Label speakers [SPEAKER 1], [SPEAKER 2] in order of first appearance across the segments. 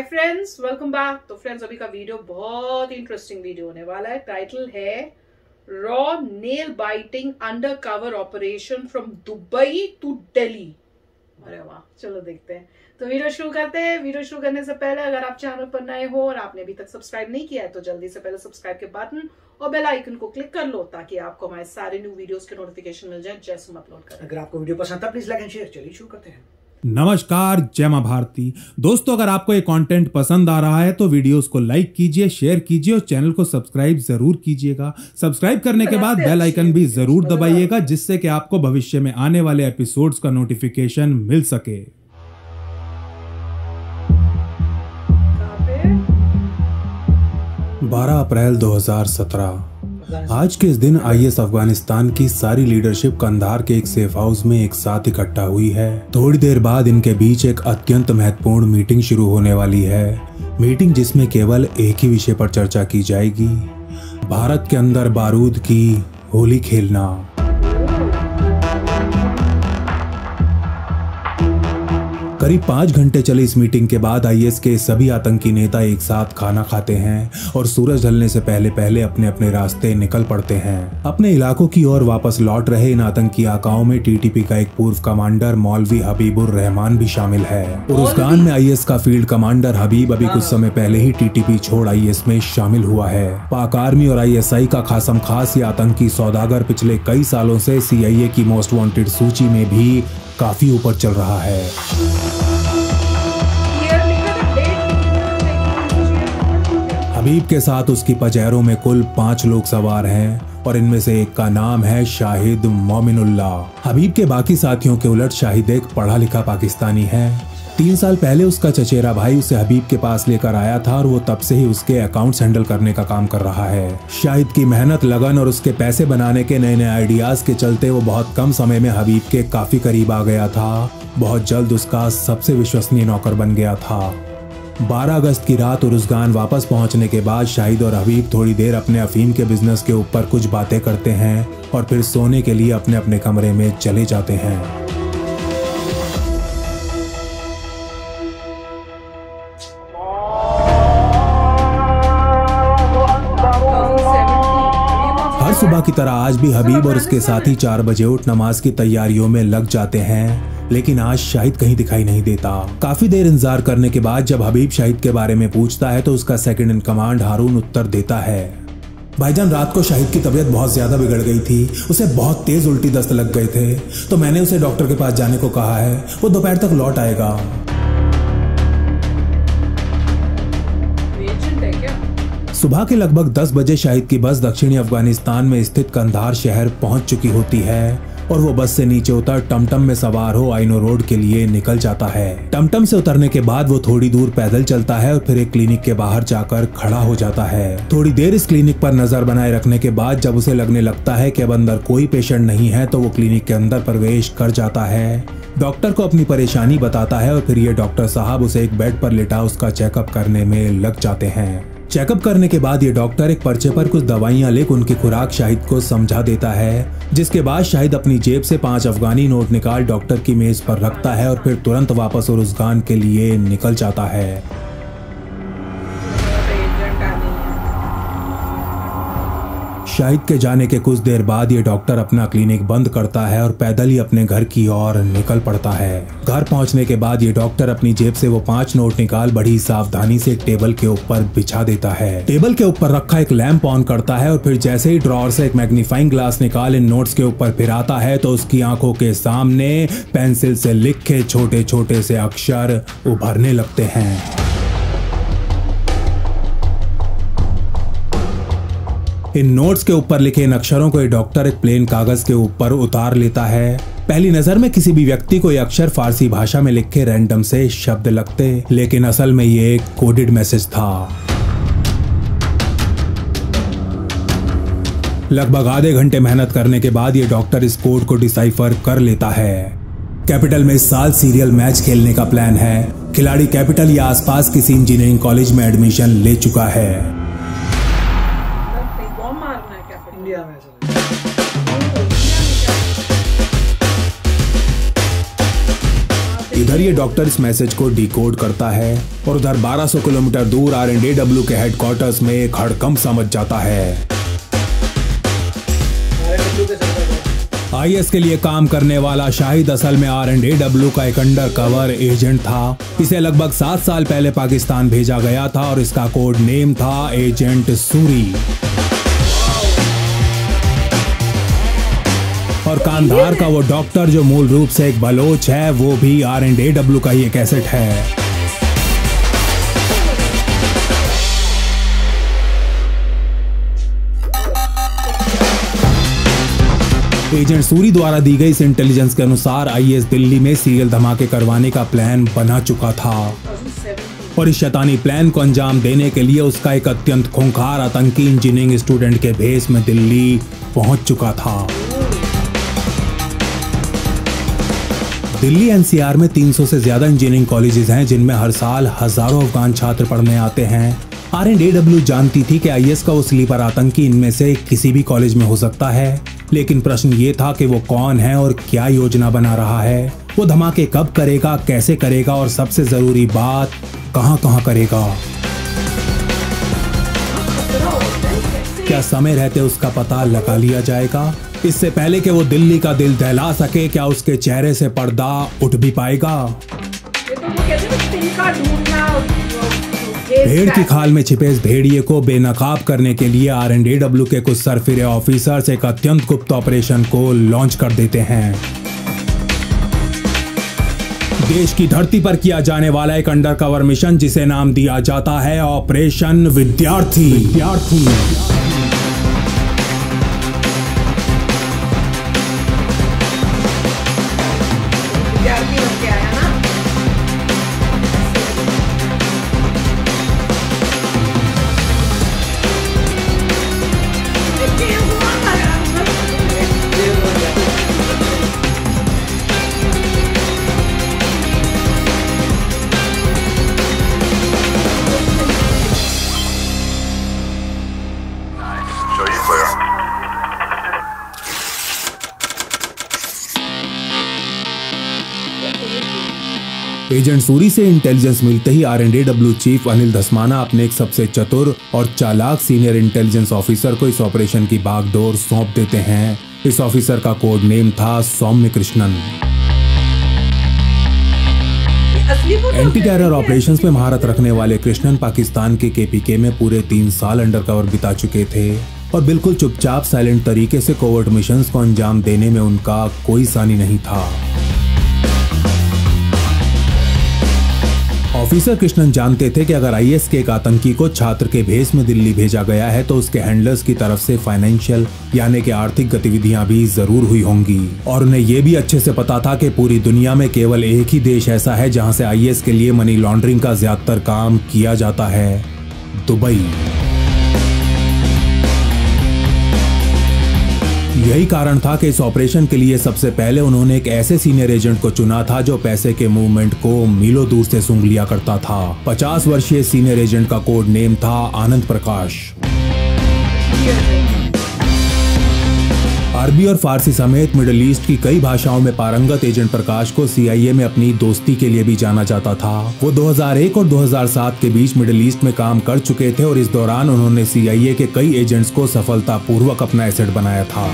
[SPEAKER 1] Friends, welcome back. तो friends, अभी का वीडियो बहुत इंटरेस्टिंग वीडियो होने वाला है। टाइटल है raw nail biting undercover operation from Dubai to Delhi. अरे वाह, चलो देखते हैं। तो वीडियो शुरू करते हैं। वीडियो शुरू करने से पहले अगर आप चैनल पर नए हो और आपने अभी तक सब्सक्राइब नहीं किया है तो जल्दी से पहले सब्सक्राइब के बटन और बेल आइकन को क्लिक कर लो ताकि आपको हमारे सारे न्यू वीडियोस के नोटिफिकेशन मिल जाए जैसे हम अपलोड करें।
[SPEAKER 2] अगर आपको वीडियो पसंद था प्लीज लाइक एंड शेयर। चलिए शुरू करते हैं।
[SPEAKER 3] नमस्कार, जय मां भारती। दोस्तों, अगर आपको ये कंटेंट पसंद आ रहा है तो वीडियोस को लाइक कीजिए, शेयर कीजिए और चैनल को सब्सक्राइब जरूर कीजिएगा। सब्सक्राइब करने के बाद बेल आइकन भी जरूर दबाइएगा जिससे कि आपको भविष्य में आने वाले एपिसोड्स का नोटिफिकेशन मिल सके। 12 अप्रैल 2017। आज के इस दिन आईएस अफगानिस्तान की सारी लीडरशिप कंधार के एक सेफ हाउस में एक साथ इकट्ठा हुई है। थोड़ी देर बाद इनके बीच एक अत्यंत महत्वपूर्ण मीटिंग शुरू होने वाली है। मीटिंग जिसमें केवल एक ही विषय पर चर्चा की जाएगी, भारत के अंदर बारूद की होली खेलना। करीब 5 घंटे चली इस मीटिंग के बाद आईएस के सभी आतंकी नेता एक साथ खाना खाते हैं और सूरज ढलने से पहले पहले अपने अपने रास्ते निकल पड़ते हैं। अपने इलाकों की ओर वापस लौट रहे इन आतंकी आकाओं में टीटीपी का एक पूर्व कमांडर मौलवी हबीबुर रहमान भी शामिल है। उरुज़गान में आईएस का फील्ड कमांडर हबीब अभी कुछ समय पहले ही टीटीपी छोड़ आईएस में शामिल हुआ है। पाक आर्मी और आईएसआई का खासम खास ये आतंकी सौदागर पिछले कई सालों से सीआईए की मोस्ट वांटेड सूची में भी काफी ऊपर चल रहा है। हबीब के साथ उसकी पचेरों में कुल 5 लोग सवार हैं और इनमें से एक का नाम है शाहिद मोमिनुल्लाह। हबीब के बाकी साथियों के उलट शाहिद एक पढ़ा लिखा पाकिस्तानी है। 3 साल पहले उसका चचेरा भाई उसे हबीब के पास लेकर आया था और वो तब से ही उसके अकाउंट्स हैंडल करने का काम कर रहा है। शाहिद की मेहनत, लगन और उसके पैसे बनाने के नए नए आइडियाज के चलते वो बहुत कम समय में हबीब के काफी करीब आ गया था। बहुत जल्द उसका सबसे विश्वसनीय नौकर बन गया था। 12 अगस्त की रात उरुज़गान वापस पहुंचने के बाद शाहिद और हबीब थोड़ी देर अपने अफीम के बिजनेस के ऊपर कुछ बातें करते हैं और फिर सोने के लिए अपने अपने कमरे में चले जाते हैं। हर सुबह की तरह आज भी हबीब और उसके साथी 4 बजे उठ नमाज की तैयारियों में लग जाते हैं, लेकिन आज शाहिद कहीं दिखाई नहीं देता। काफी देर इंतजार करने के बाद जब हबीब शाहिद के बारे में पूछता है तो उसका सेकंड इन कमांड हारून उत्तर देता है, भाईजान रात को शाहिद की तबीयत बहुत ज्यादा बिगड़ गई थी। उसे बहुत तेज उल्टी दस्त लग गए थे तो मैंने उसे डॉक्टर के पास जाने को कहा है। वो दोपहर तक लौट आएगा। सुबह के लगभग 10 बजे शाहिद की बस दक्षिणी अफगानिस्तान में स्थित कंधार शहर पहुंच चुकी होती है और वो बस से नीचे उतर टमटम में सवार हो आइनो रोड के लिए निकल जाता है। टमटम से उतरने के बाद वो थोड़ी दूर पैदल चलता है और फिर एक क्लिनिक के बाहर जाकर खड़ा हो जाता है। थोड़ी देर इस क्लिनिक पर नजर बनाए रखने के बाद जब उसे लगने लगता है कि अब अंदर कोई पेशेंट नहीं है तो वो क्लिनिक के अंदर प्रवेश कर जाता है। डॉक्टर को अपनी परेशानी बताता है और फिर ये डॉक्टर साहब उसे एक बेड पर लिटा उसका चेकअप करने में लग जाते हैं। चेकअप करने के बाद ये डॉक्टर एक पर्चे पर कुछ दवाइयां लिख उनकी खुराक शाहिद को समझा देता है, जिसके बाद शाहिद अपनी जेब से 5 अफगानी नोट निकाल डॉक्टर की मेज पर रखता है और फिर तुरंत वापस उरुज़गान के लिए निकल जाता है। शाहिद के जाने के कुछ देर बाद ये डॉक्टर अपना क्लिनिक बंद करता है और पैदल ही अपने घर की ओर निकल पड़ता है। घर पहुंचने के बाद ये डॉक्टर अपनी जेब से वो 5 नोट निकाल बड़ी सावधानी से एक टेबल के ऊपर बिछा देता है। टेबल के ऊपर रखा एक लैंप ऑन करता है और फिर जैसे ही ड्रॉअर से एक मैग्नीफाइंग ग्लास निकाल इन नोट्स के ऊपर फिराता है तो उसकी आंखों के सामने पेंसिल से लिखे छोटे छोटे से अक्षर उभरने लगते हैं। इन नोट्स के ऊपर लिखे इन अक्षरों को ये डॉक्टर एक प्लेन कागज के ऊपर उतार लेता है। पहली नजर में किसी भी व्यक्ति को ये अक्षर फारसी भाषा में लिखे रैंडम से शब्द लगते, लेकिन असल में ये एक कोडेड मैसेज था। लगभग आधे घंटे मेहनत करने के बाद ये डॉक्टर इस कोड को डिसाइफर कर लेता है। कैपिटल में इस साल सीरियल मैच खेलने का प्लान है। खिलाड़ी कैपिटल या आसपास किसी इंजीनियरिंग कॉलेज में एडमिशन ले चुका है।
[SPEAKER 2] इंडिया में
[SPEAKER 3] इधर ये डॉक्टर इस मैसेज को डिकोड करता है और उधर 1200 किलोमीटर दूर RNDW के हेडक्वार्टर्स में एक हड़कंप सा मच जाता है। IS के लिए काम करने वाला शाहिद असल में RNDW का एक अंडर कवर एजेंट था। इसे लगभग 7 साल पहले पाकिस्तान भेजा गया था और इसका कोड नेम था एजेंट सूरी। और कांधार का वो डॉक्टर जो मूल रूप से एक बलोच है, वो भी RNDW का ही एक एसेट है। एजेंट सूरी द्वारा दी गई इस इंटेलिजेंस के अनुसार IS दिल्ली में सीरियल धमाके करवाने का प्लान बना चुका था और इस शैतानी प्लान को अंजाम देने के लिए उसका एक अत्यंत खूंखार आतंकी इंजीनियरिंग स्टूडेंट के भेष में दिल्ली पहुंच चुका था। दिल्ली NCR में 300 से ज्यादा इंजीनियरिंग कॉलेजेस हैं जिनमें हर साल हजारों अफगान छात्र पढ़ने आते हैं। RNDW जानती थी कि IS का वो स्लीपर आतंकी इनमें से किसी भी कॉलेज में हो सकता है, लेकिन प्रश्न ये था कि वो कौन है और क्या योजना बना रहा है, वो धमाके कब करेगा, कैसे करेगा और सबसे जरूरी बात कहां करेगा। क्या समय रहते उसका पता लगा लिया जाएगा? इससे पहले कि वो दिल्ली का दिल दहला सके, क्या उसके चेहरे से पर्दा उठ भी पाएगा? भेड़ की खाल में छिपे इस भेड़िए को बेनकाब करने के लिए RNDW के कुछ सरफिरे ऑफिसर्स एक अत्यंत गुप्त ऑपरेशन को लॉन्च कर देते हैं। देश की धरती पर किया जाने वाला एक अंडरकवर मिशन जिसे नाम दिया जाता है ऑपरेशन विद्यार्थी। एजेंट सूरी से इंटेलिजेंस मिलते ही RNDW चीफ अनिल धस्माना अपने एक सबसे चतुर और चालाक सीनियर इंटेलिजेंस ऑफिसर को इस ऑपरेशन की बागडोर सौंप देते हैं। इस ऑफिसर का कोड नेम था सौम्य कृष्णन। एंटी टेरर ऑपरेशंस में महारत रखने वाले कृष्णन पाकिस्तान के KPK में पूरे 3 साल अंडरकवर बिता चुके थे और बिल्कुल चुपचाप साइलेंट तरीके से कोवर्ट मिशंस को अंजाम देने में उनका कोई सानी नहीं था। ऑफिसर कृष्णन जानते थे कि अगर IS के एक आतंकी को छात्र के भेष में दिल्ली भेजा गया है तो उसके हैंडलर्स की तरफ से फाइनेंशियल यानी कि आर्थिक गतिविधियां भी जरूर हुई होंगी और उन्हें यह भी अच्छे से पता था कि पूरी दुनिया में केवल एक ही देश ऐसा है जहां से IS के लिए मनी लॉन्ड्रिंग का ज्यादातर काम किया जाता है, दुबई। यही कारण था कि इस ऑपरेशन के लिए सबसे पहले उन्होंने एक ऐसे सीनियर एजेंट को चुना था जो पैसे के मूवमेंट को मीलों दूर से सूंघ लिया करता था। 50 वर्षीय सीनियर एजेंट का कोड नेम था आनंद प्रकाश। अरबी और फारसी समेत मिडिल ईस्ट की कई भाषाओं में पारंगत एजेंट प्रकाश को CIA में अपनी दोस्ती के लिए भी जाना जाता था। वो 2001 और 2007 के बीच मिडिल ईस्ट में काम कर चुके थे और इस दौरान उन्होंने CIA के कई एजेंट्स को सफलतापूर्वक अपना एसेट बनाया था।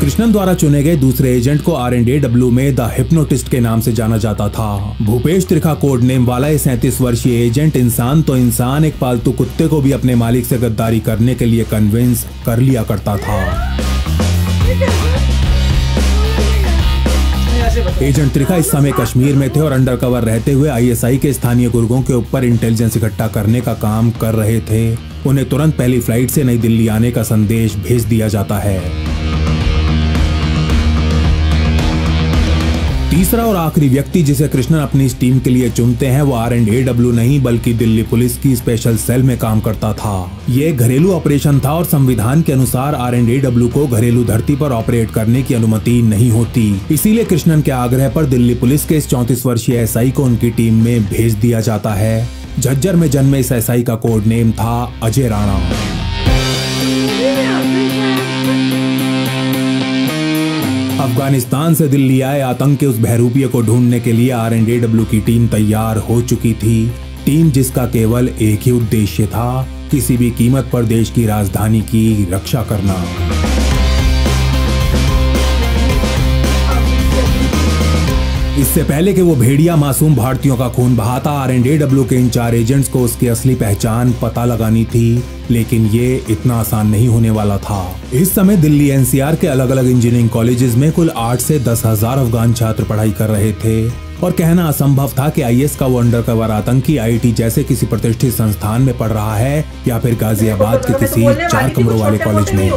[SPEAKER 3] कृष्णन द्वारा चुने गए दूसरे एजेंट को RNDW में द हिप्नोटिस्ट के नाम से जाना जाता था। भूपेश त्रिखा कोड नेम वाला ये 37 वर्षीय एजेंट इंसान तो इंसान एक पालतू कुत्ते को भी अपने मालिक से गद्दारी करने के लिए कन्विंस कर लिया करता था। एजेंट त्रिखा इस समय कश्मीर में थे और अंडरकवर रहते हुए ISI के स्थानीय गुर्गों के ऊपर इंटेलिजेंस इकट्ठा करने का काम कर रहे थे। उन्हें तुरंत पहली फ्लाइट से नई दिल्ली आने का संदेश भेज दिया जाता है। तीसरा और आखिरी व्यक्ति जिसे कृष्णन अपनी इस टीम के लिए चुनते हैं वो RNDW नहीं बल्कि दिल्ली पुलिस की स्पेशल सेल में काम करता था। ये एक घरेलू ऑपरेशन था और संविधान के अनुसार RNDW को घरेलू धरती पर ऑपरेट करने की अनुमति नहीं होती। इसीलिए कृष्णन के आग्रह पर दिल्ली पुलिस के इस 34 वर्षीय SI को उनकी टीम में भेज दिया जाता है। झज्जर में जन्मे इस SI का कोड नेम था अजय राणा। अफगानिस्तान से दिल्ली आए आतंक के उस बहरूपिये को ढूंढने के लिए RNAW की टीम तैयार हो चुकी थी। टीम जिसका केवल एक ही उद्देश्य था, किसी भी कीमत पर देश की राजधानी की रक्षा करना। इससे पहले कि वो भेड़िया मासूम भारतीयों का खून बहाता, RNAW के इन 4 एजेंट्स को उसकी असली पहचान पता लगानी थी, लेकिन ये इतना आसान नहीं होने वाला था। इस समय दिल्ली NCR के अलग अलग इंजीनियरिंग कॉलेजेस में कुल 8 से 10 हजार अफगान छात्र पढ़ाई कर रहे थे और कहना असंभव था कि IS का वो अंडरकवर आतंकी IIT जैसे किसी प्रतिष्ठित संस्थान में पढ़ रहा है या फिर गाजियाबाद के किसी 4 कमरों वाले कॉलेज में।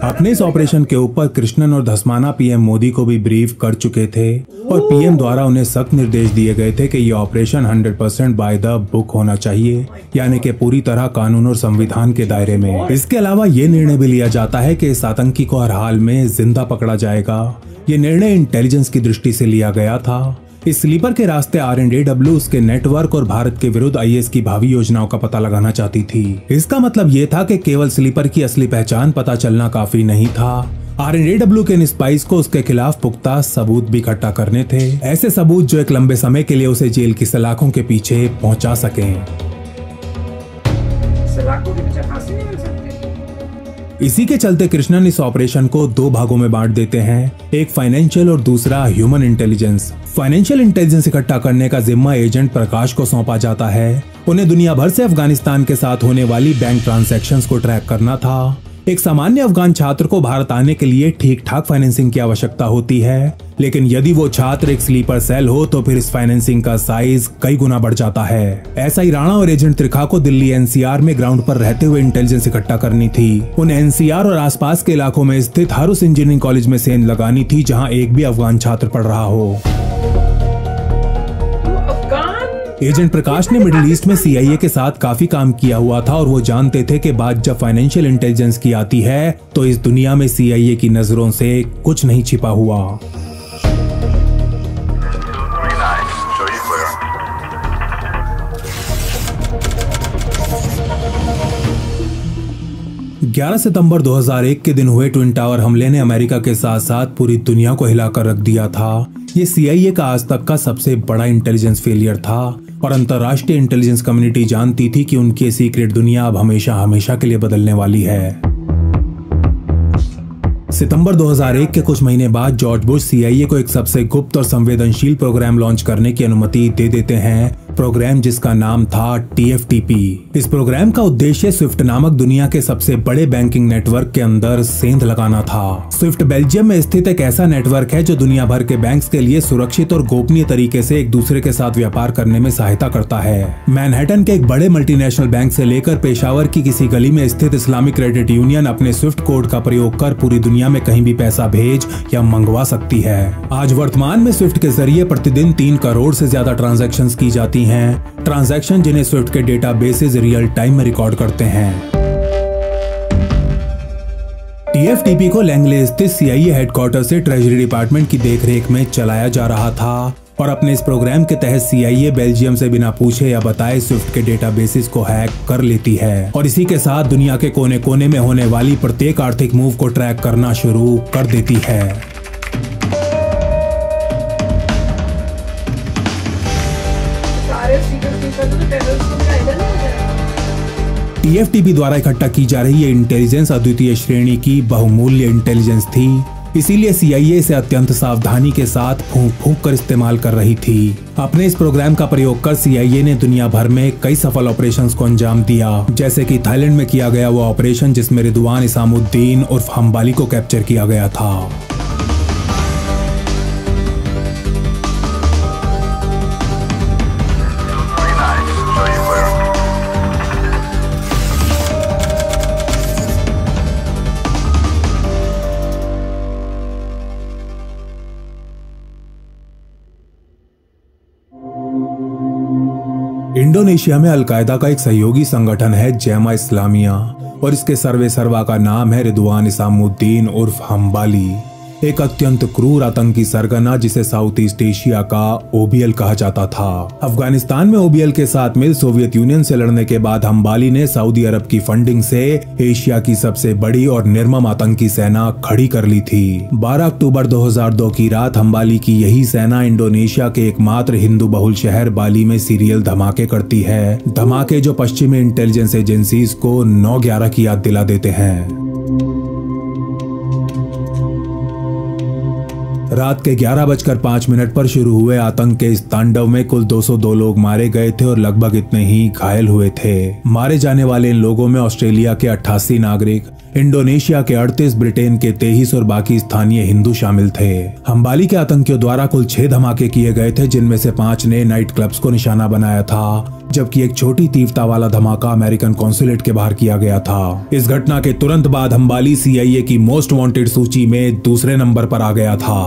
[SPEAKER 3] अपने इस ऑपरेशन के ऊपर कृष्णन और धस्माना PM मोदी को भी ब्रीफ कर चुके थे और PM द्वारा उन्हें सख्त निर्देश दिए गए थे कि ये ऑपरेशन 100% बाय द बुक होना चाहिए, यानी कि पूरी तरह कानून और संविधान के दायरे में। इसके अलावा ये निर्णय भी लिया जाता है कि इस आतंकी को हर हाल में जिंदा पकड़ा जाएगा। ये निर्णय इंटेलिजेंस की दृष्टि से लिया गया था। इस स्लीपर के रास्ते RNAW उसके नेटवर्क और भारत के विरुद्ध IS की भावी योजनाओं का पता लगाना चाहती थी। इसका मतलब ये था कि केवल स्लीपर की असली पहचान पता चलना काफी नहीं था। RNAW के इन स्पाइस को उसके खिलाफ पुख्ता सबूत भी इकट्ठा करने थे, ऐसे सबूत जो एक लंबे समय के लिए उसे जेल की सलाखों के पीछे पहुंचा सकें। इसी के चलते कृष्णन इस ऑपरेशन को 2 भागों में बांट देते हैं, एक फाइनेंशियल और दूसरा ह्यूमन इंटेलिजेंस। फाइनेंशियल इंटेलिजेंस इकट्ठा करने का जिम्मा एजेंट प्रकाश को सौंपा जाता है। उन्हें दुनिया भर से अफगानिस्तान के साथ होने वाली बैंक ट्रांजैक्शंस को ट्रैक करना था। एक सामान्य अफगान छात्र को भारत आने के लिए ठीक ठाक फाइनेंसिंग की आवश्यकता होती है, लेकिन यदि वो छात्र एक स्लीपर सेल हो तो फिर इस फाइनेंसिंग का साइज कई गुना बढ़ जाता है। ऐसा ही राणा और एजेंट त्रिखा को दिल्ली NCR में ग्राउंड पर रहते हुए इंटेलिजेंस इकट्ठा करनी थी। उन्हें NCR और आसपास के इलाकों में स्थित हर उस इंजीनियरिंग कॉलेज में सेंध लगानी थी जहाँ एक भी अफगान छात्र पढ़ रहा हो। एजेंट प्रकाश ने मिडिल ईस्ट में CIA के साथ काफी काम किया हुआ था और वो जानते थे कि बात जब फाइनेंशियल इंटेलिजेंस की आती है तो इस दुनिया में CIA की नजरों से कुछ नहीं छिपा हुआ। ग्यारह सितंबर 2001 के दिन हुए ट्विन टावर हमले ने अमेरिका के साथ साथ पूरी दुनिया को हिलाकर रख दिया था। ये CIA का आज तक का सबसे बड़ा इंटेलिजेंस फेलियर था और अंतर्राष्ट्रीय इंटेलिजेंस कम्युनिटी जानती थी कि उनकी सीक्रेट दुनिया अब हमेशा हमेशा के लिए बदलने वाली है। सितंबर 2001 के कुछ महीने बाद जॉर्ज बुश CIA को एक सबसे गुप्त और संवेदनशील प्रोग्राम लॉन्च करने की अनुमति दे देते हैं, प्रोग्राम जिसका नाम था TFTP। इस प्रोग्राम का उद्देश्य स्विफ्ट नामक दुनिया के सबसे बड़े बैंकिंग नेटवर्क के अंदर सेंध लगाना था। स्विफ्ट बेल्जियम में स्थित एक ऐसा नेटवर्क है जो दुनिया भर के बैंक्स के लिए सुरक्षित और गोपनीय तरीके से एक दूसरे के साथ व्यापार करने में सहायता करता है। मैनहट्टन के एक बड़े मल्टीनेशनल बैंक से लेकर पेशावर की किसी गली में स्थित इस्लामिक क्रेडिट यूनियन अपने स्विफ्ट कोड का प्रयोग कर पूरी दुनिया में कहीं भी पैसा भेज या मंगवा सकती है। आज वर्तमान में स्विफ्ट के जरिए प्रतिदिन 3 करोड़ से ज्यादा ट्रांजैक्शंस की जाती हैं, ट्रांजैक्शन जिन्हें स्विफ्ट के डेटाबेसेस रियल टाइम में रिकॉर्ड करते हैं। TFTP को लैंगले स्थित CIA हेडक्वार्टर से ट्रेजरी डिपार्टमेंट की देखरेख में चलाया जा रहा था और अपने इस प्रोग्राम के तहत CIA बेल्जियम से बिना पूछे या बताए स्विफ्ट के डेटाबेसेस को हैक कर लेती है और इसी के साथ दुनिया के कोने कोने में होने वाली प्रत्येक आर्थिक मूव को ट्रैक करना शुरू कर देती है। TFTP द्वारा इकट्ठा की जा रही ये इंटेलिजेंस अद्वितीय श्रेणी की बहुमूल्य इंटेलिजेंस थी, इसीलिए CIA इसे अत्यंत सावधानी के साथ फूंक फूंक कर इस्तेमाल कर रही थी। अपने इस प्रोग्राम का प्रयोग कर CIA ने दुनिया भर में कई सफल ऑपरेशंस को अंजाम दिया, जैसे कि थाईलैंड में किया गया वो ऑपरेशन जिसमें रिदवान इसामुद्दीन उर्फ हम्बाली को कैप्चर किया गया था। इंडोनेशिया में अलकायदा का एक सहयोगी संगठन है जैमा इस्लामिया और इसके सर्वे सर्वा का नाम है रिदवान इसामुद्दीन उर्फ हम्बाली। एक अत्यंत क्रूर आतंकी सरगना जिसे साउथ ईस्ट एशिया का ओबीएल कहा जाता था। अफगानिस्तान में ओबीएल के साथ मिल सोवियत यूनियन से लड़ने के बाद हम्बाली ने सऊदी अरब की फंडिंग से एशिया की सबसे बड़ी और निर्मम आतंकी सेना खड़ी कर ली थी। 12 अक्टूबर 2002 की रात हम्बाली की यही सेना इंडोनेशिया के एकमात्र हिंदू बहुल शहर बाली में सीरियल धमाके करती है। धमाके जो पश्चिमी इंटेलिजेंस एजेंसीज को 9/11 की याद दिला देते हैं। रात के 11:05 पर शुरू हुए आतंक के इस तांडव में कुल 202 लोग मारे गए थे और लगभग इतने ही घायल हुए थे। मारे जाने वाले इन लोगों में ऑस्ट्रेलिया के 88 नागरिक, इंडोनेशिया के 38, ब्रिटेन के 23 और बाकी स्थानीय हिंदू शामिल थे। हम्बाली के आतंकियों द्वारा कुल 6 धमाके किए गए थे, जिनमें से 5 ने नाइट क्लब्स को निशाना बनाया था, जबकि एक छोटी तीव्रता वाला धमाका अमेरिकन कॉन्सुलेट के बाहर किया गया था। इस घटना के तुरंत बाद हम्बाली CIA की मोस्ट वांटेड सूची में दूसरे नंबर पर आ गया था।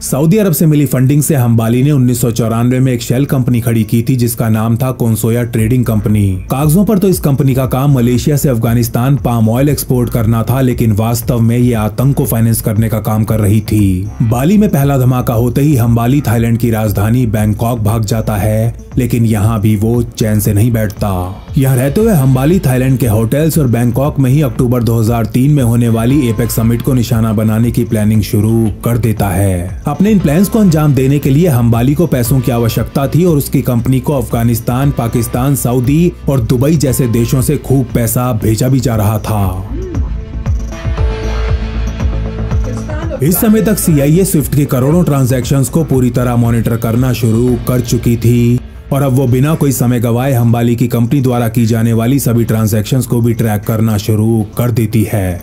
[SPEAKER 3] सऊदी अरब से मिली फंडिंग से हम्बाली ने 1994 में एक शेल कंपनी खड़ी की थी जिसका नाम था कोन्सोया ट्रेडिंग कंपनी। कागजों पर तो इस कंपनी का काम मलेशिया से अफगानिस्तान पाम ऑयल एक्सपोर्ट करना था, लेकिन वास्तव में ये आतंक को फाइनेंस करने का काम कर रही थी। बाली में पहला धमाका होते ही हम्बाली थाईलैंड की राजधानी बैंकॉक भाग जाता है, लेकिन यहाँ भी वो चैन से नहीं बैठता। यहाँ रहते हुए हम्बाली थाईलैंड के होटल्स और बैंकॉक में ही अक्टूबर 2003 में होने वाली एपेक्स समिट को निशाना बनाने की प्लानिंग शुरू कर देता है। अपने इन प्लान्स को अंजाम देने के लिए हम्बाली को पैसों की आवश्यकता थी और उसकी कंपनी को अफगानिस्तान, पाकिस्तान, सऊदी और दुबई जैसे देशों से खूब पैसा भेजा भी जा रहा था। इस समय तक CIA स्विफ्ट के करोड़ों ट्रांजैक्शंस को पूरी तरह मॉनिटर करना शुरू कर चुकी थी और अब वो बिना कोई समय गवाए हम्बाली की कंपनी द्वारा की जाने वाली सभी ट्रांजैक्शंस को भी ट्रैक करना शुरू कर देती है।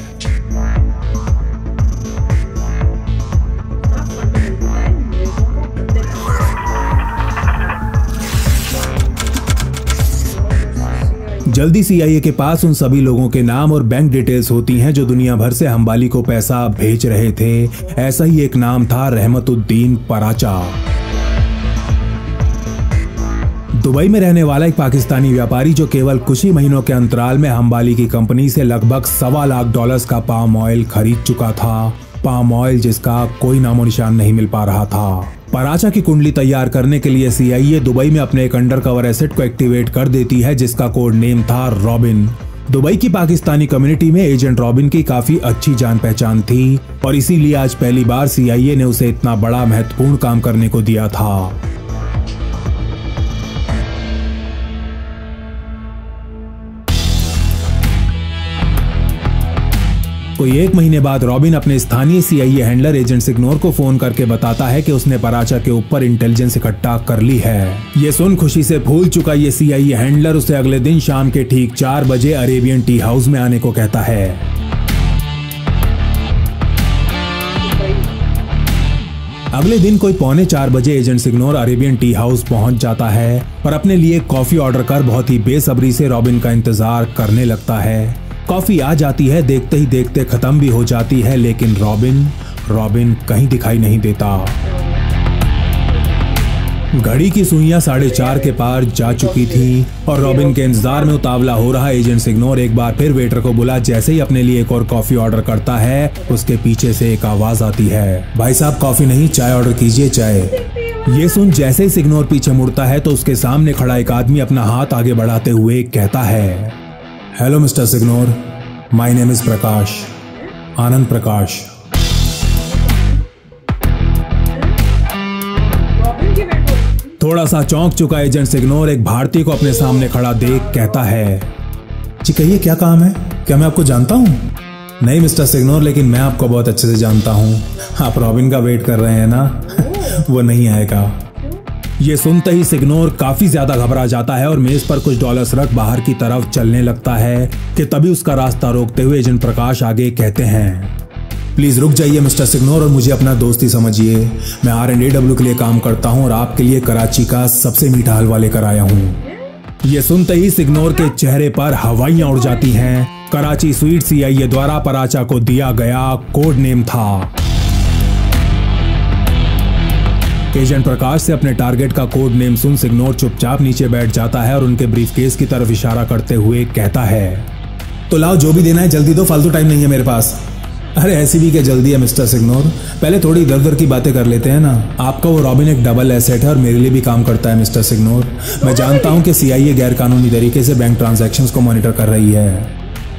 [SPEAKER 3] जल्दी CIA के पास उन सभी लोगों के नाम और बैंक डिटेल्स होती हैं जो दुनिया भर से हम्बाली को पैसा भेज रहे थे। ऐसा ही एक नाम था रहमतुद्दीन पराचा। दुबई में रहने वाला एक पाकिस्तानी व्यापारी जो केवल कुछ ही महीनों के अंतराल में हम्बाली की कंपनी से लगभग $1.25 लाख का पाम ऑयल खरीद चुका था। पाम ऑयल जिसका कोई नामो निशान नहीं मिल पा रहा था। पराचा की कुंडली तैयार करने के लिए CIA दुबई में अपने एक अंडरकवर एसेट को एक्टिवेट कर देती है जिसका कोड नेम था रॉबिन। दुबई की पाकिस्तानी कम्युनिटी में एजेंट रॉबिन की काफी अच्छी जान पहचान थी और इसीलिए आज पहली बार CIA ने उसे इतना बड़ा महत्वपूर्ण काम करने को दिया था। कोई 1 महीने बाद रॉबिन अपने स्थानीय CIA हैंडलर एजेंट सिग्नोर को फोन करके बताता है कि उसने पराचा के ऊपर इंटेलिजेंस इकट्ठा कर ली है। ये सुन खुशी से फूल चुका ये CIA हैंडलर उसे अगले दिन शाम के ठीक 4 बजे अरेबियन टी हाउस में आने को कहता है। अगले दिन कोई 3:45 बजे agent signor Arabian tea house पहुंच जाता है और अपने लिए कॉफी ऑर्डर कर बहुत ही बेसब्री से रॉबिन का इंतजार करने लगता है। कॉफी आ जाती है, देखते ही देखते खत्म भी हो जाती है, लेकिन रॉबिन कहीं दिखाई नहीं देता। घड़ी की सुइयां 4:30 के पार जा चुकी थी और रॉबिन के इंतजार में उतावला हो रहा एजेंट सिग्नोर एक बार फिर वेटर को बुला जैसे ही अपने लिए एक और कॉफी ऑर्डर करता है, उसके पीछे से एक आवाज आती है, भाई साहब कॉफी नहीं, चाय ऑर्डर कीजिए, चाय। ये सुन जैसे ही सिग्नोर पीछे मुड़ता है तो उसके सामने खड़ा एक आदमी अपना हाथ आगे बढ़ाते हुए कहता है, hello mister Signor, my name is Prakash, Anand Prakash. थोड़ा सा चौंक चुका एजेंट सिग्नोर एक भारतीय को अपने सामने खड़ा देख कहता है, जी कहिए क्या काम है, क्या मैं आपको जानता हूँ? नहीं मिस्टर सिग्नोर, लेकिन मैं आपको बहुत अच्छे से जानता हूँ। आप रॉबिन का वेट कर रहे हैं ना? वो नहीं आएगा। ये सुनते ही सिग्नोर काफी ज्यादा घबरा जाता है और मेज पर कुछ डॉलर्स रख बाहर की तरफ चलने लगता है कि तभी उसका रास्ता रोकते हुए एजेंट प्रकाश आगे कहते हैं, प्लीज रुक जाइए मिस्टर सिग्नोर और मुझे अपना दोस्ती समझिए। मैं R&AW के लिए काम करता हूँ और आपके लिए कराची का सबसे मीठा हलवा लेकर आया हूँ। ये सुनते ही सिग्नोर के चेहरे पर हवाइयां उड़ जाती हैं। कराची स्वीट CIA द्वारा पराचा को दिया गया कोड नेम था। एजेंट प्रकाश से अपने टारगेट का कोड नेम सुन सिग्नोर चुपचाप नीचे बैठ जाता है और उनके ब्रीफकेस की तरफ इशारा करते हुए कहता है, तो लाओ जो भी देना है जल्दी दो, फालतू टाइम नहीं है मेरे पास। अरे ऐसी भी क्या जल्दी है मिस्टर सिग्नोर, पहले थोड़ी इधर उधर की बातें कर लेते हैं ना। आपका वो रॉबिन एक डबल एसेट है और मेरे लिए भी काम करता है मिस्टर सिग्नोर। मैं जानता हूं कि CIA गैर कानूनी तरीके से बैंक ट्रांजैक्शंस को मॉनिटर कर रही है।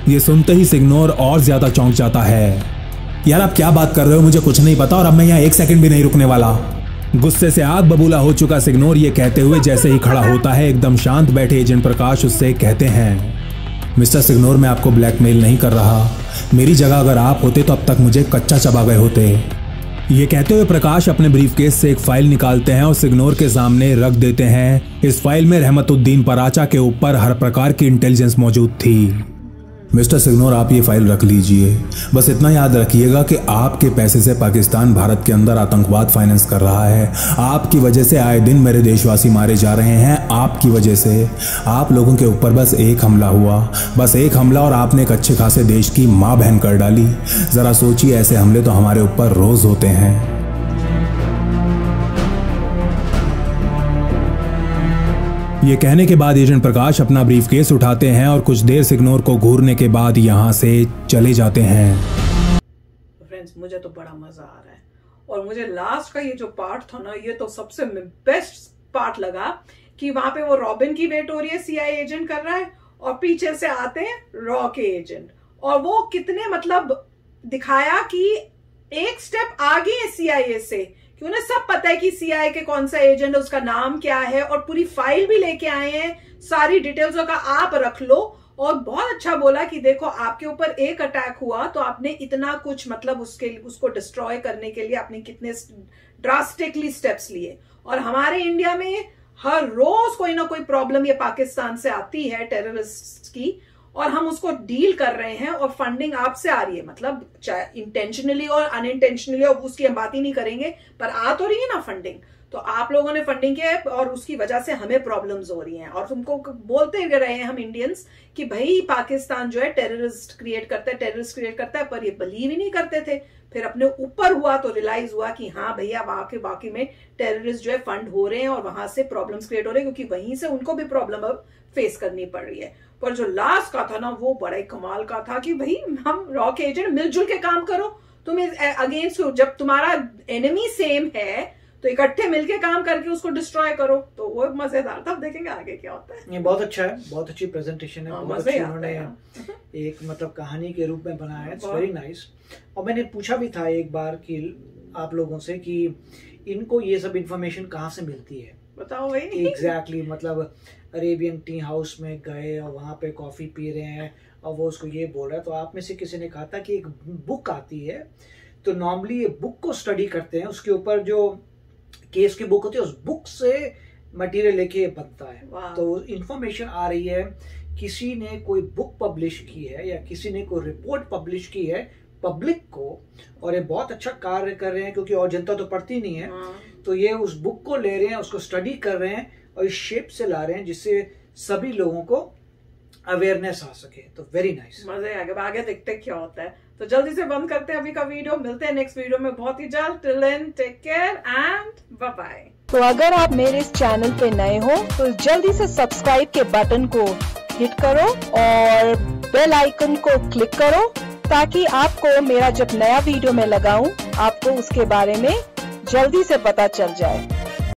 [SPEAKER 3] ये सुनते ही सिग्नोर और ज्यादा चौंक जाता है। यार आप क्या बात कर रहे हो, मुझे कुछ नहीं पता और अब मैं यहाँ 1 सेकंड भी नहीं रुकने वाला। गुस्से से आग बबूला हो चुका सिग्नोर ये कहते हुए जैसे ही खड़ा होता है, एकदम शांत बैठे एजेंट प्रकाश उससे कहते हैं, मिस्टर सिग्नोर मैं आपको ब्लैकमेल नहीं कर रहा, मेरी जगह अगर आप होते तो अब तक मुझे कच्चा चबा गए होते। ये कहते हुए प्रकाश अपने ब्रीफकेस से एक फाइल निकालते हैं और सिग्नोर के सामने रख देते हैं। इस फाइल में रहमतुद्दीन पराचा के ऊपर हर प्रकार की इंटेलिजेंस मौजूद थी। मिस्टर सिग्नोर आप ये फाइल रख लीजिए, बस इतना याद रखिएगा कि आपके पैसे से पाकिस्तान भारत के अंदर आतंकवाद फाइनेंस कर रहा है। आपकी वजह से आए दिन मेरे देशवासी मारे जा रहे हैं। आपकी वजह से आप लोगों के ऊपर बस एक हमला हुआ, बस एक हमला और आपने एक अच्छे खासे देश की माँ बहन कर डाली। जरा सोचिए, ऐसे हमले तो हमारे ऊपर रोज होते हैं। ये कहने के बाद एजेंट प्रकाश अपना ब्रीफकेस उठाते हैं और कुछ देर सिग्नोर को घूरने के बाद यहाँ से चले जाते हैं।
[SPEAKER 1] फ्रेंड्स मुझे तो बड़ा मजा आ रहा है और मुझे लास्ट का ये जो पार्ट था ना, ये तो सबसे बेस्ट पार्ट लगा कि वहां पे वो रॉबिन की वेट हो रही है, CIA एजेंट कर रहा है और पीछे से आते हैं रॉ के एजेंट और वो कितने मतलब दिखाया कि एक स्टेप आगे है CIA से, कि उन्हें सब पता है कि CIA के कौन सा एजेंट है, उसका नाम क्या है और पूरी फाइल भी लेके आए हैं, सारी डिटेल्स का आप रख लो। और बहुत अच्छा बोला कि देखो आपके ऊपर एक अटैक हुआ तो आपने इतना कुछ मतलब उसको डिस्ट्रॉय करने के लिए आपने कितने ड्रास्टिकली स्टेप्स लिए। और हमारे इंडिया में हर रोज कोई ना कोई प्रॉब्लम ये पाकिस्तान से आती है टेररिस्ट की और हम उसको डील कर रहे हैं और फंडिंग आपसे आ रही है, मतलब चाहे इंटेंशनली और अनइंटेंशनली, और उसकी हम बात ही नहीं करेंगे, पर आ तो रही है ना फंडिंग। तो आप लोगों ने फंडिंग किया है और उसकी वजह से हमें प्रॉब्लम्स हो रही हैं और तुमको बोलते रहे हैं हम इंडियंस कि भाई पाकिस्तान जो है टेररिस्ट क्रिएट करता है, पर ये बिलीव ही नहीं करते थे। फिर अपने ऊपर हुआ तो रियलाइज हुआ कि हाँ भैया वाकई में टेररिस्ट जो है फंड हो रहे हैं और वहां से प्रॉब्लम्स क्रिएट हो रहे हैं, क्योंकि वहीं से उनको भी प्रॉब्लम अब फेस करनी पड़ रही है। पर जो लास्ट का था ना वो बड़ा ही कमाल का था कि भाई हम रॉ के एजेंट मिलजुल के काम करो, तुम अगेंस्ट जब तुम्हारा एनिमी सेम है तो इकट्ठे मिलके काम करके उसको डिस्ट्रॉय करो, तो वो मजेदार था। अब देखेंगे आगे क्या होता है।
[SPEAKER 2] ये बहुत अच्छा है, बहुत अच्छी प्रेजेंटेशन है, बहुत अच्छी उन्होंने एक मतलब कहानी के रूप में बनाया है, इट्स वेरी नाइस। और मैंने पूछा भी था एक बार कि आप लोगों से कि इनको ये सब इंफॉर्मेशन कहाँ से मिलती है,
[SPEAKER 1] बताओ भाई।
[SPEAKER 2] एग्जैक्टली मतलब अरेबियन टी हाउस में गए और वहाँ पे कॉफी पी रहे हैं और वो उसको ये बोल रहा है, तो आप में से किसी ने कहा था कि एक बुक आती है, तो नॉर्मली ये बुक को स्टडी करते हैं, उसके ऊपर जो केस की बुक होती है उस बुक से मटेरियल लेके बनता है। तो इंफॉर्मेशन आ रही है, किसी ने कोई बुक पब्लिश की है या किसी ने कोई रिपोर्ट पब्लिश की है पब्लिक को, और ये बहुत अच्छा कार्य कर रहे हैं क्योंकि और जनता तो पढ़ती नहीं है। तो ये उस बुक को ले रहे हैं, उसको स्टडी कर रहे हैं और इस शेप से ला रहे हैं जिससे सभी लोगों को अवेयरनेस आ सके। तो वेरी नाइस,
[SPEAKER 1] मजे आगे देखते क्या होता है। तो जल्दी से बंद करते हैं अभी का वीडियो, मिलते हैं नेक्स्ट वीडियो में बहुत ही जल्द। Till then take care and bye bye.
[SPEAKER 4] तो अगर आप मेरे इस चैनल पे नए हो तो जल्दी से सब्सक्राइब के बटन को हिट करो और बेल आइकन को क्लिक करो ताकि आपको मेरा जब नया वीडियो मैं लगाऊं आपको उसके बारे में जल्दी से पता चल जाए।